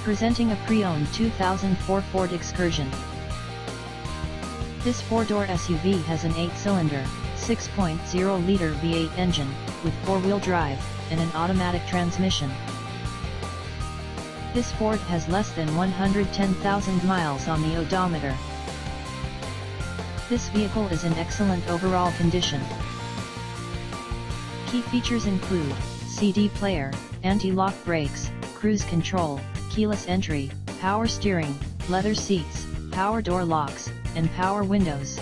Presenting a pre-owned 2004 Ford Excursion. This 4-door SUV has an 8-cylinder, 6.0-liter V8 engine, with 4-wheel drive, and an automatic transmission. This Ford has less than 110,000 miles on the odometer. This vehicle is in excellent overall condition. Key features include CD player, anti-lock brakes, cruise control, keyless entry, power steering, leather seats, power door locks, and power windows.